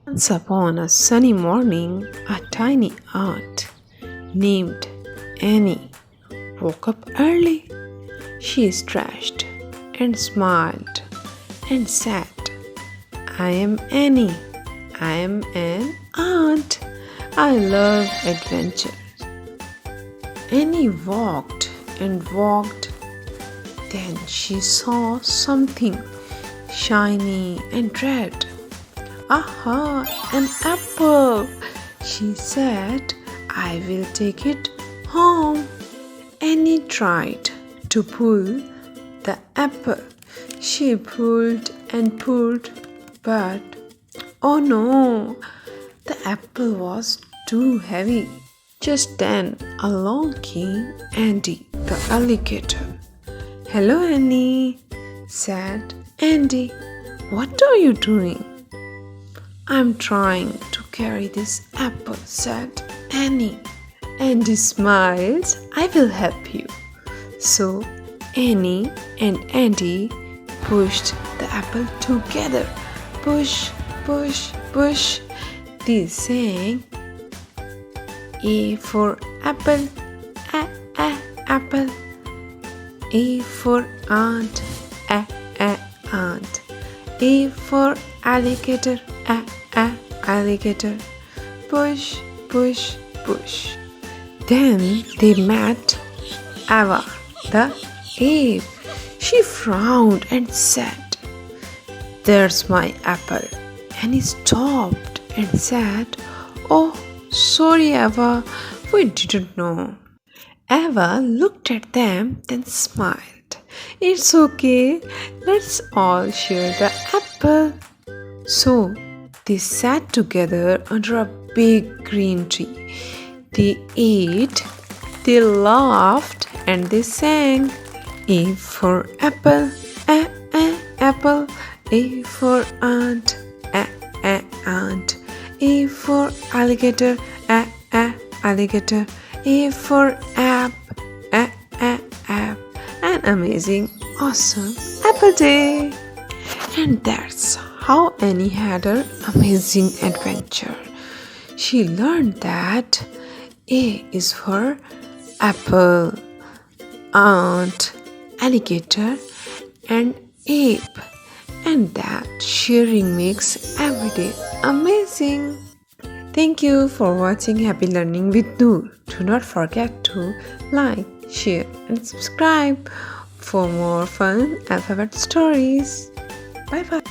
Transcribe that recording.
Once upon a sunny morning, a tiny ant named Annie woke up early. She stretched and smiled and said, I am Annie. I am an ant. I love adventures. Annie walked and walked. Then she saw something shiny and red. Aha, an apple! She said, I will take it home. Annie tried to pull the apple. She pulled and pulled, but oh no, the apple was too heavy. Just then along came Andy the alligator. Hello, Annie, said Andy. What are you doing? I'm trying to carry this apple, said Annie. Andy smiles. I will help you. So Annie and Andy pushed the apple together. Push, push, push. They sang, A for apple, apple. A for ant, ant. A for alligator, alligator. Push, push, push. Then they met Ava the Ape. She frowned and said, There's my apple. And he stopped and said, Oh, sorry, Ava, we didn't know. Ava looked at them, then smiled. It's okay, let's all share the apple. So they sat together under a big green tree. They ate, they laughed, and they sang. A for apple, apple. A for ant, ant. A for alligator, alligator. A for app, app. An amazing, awesome apple day. And that's how Annie had her amazing adventure. She learned that A is for apple, ant, alligator, and ape. And that sharing makes every day amazing. Thank you for watching Happy Learning with Noor. Do not forget to like, share, and subscribe for more fun alphabet stories. Bye bye.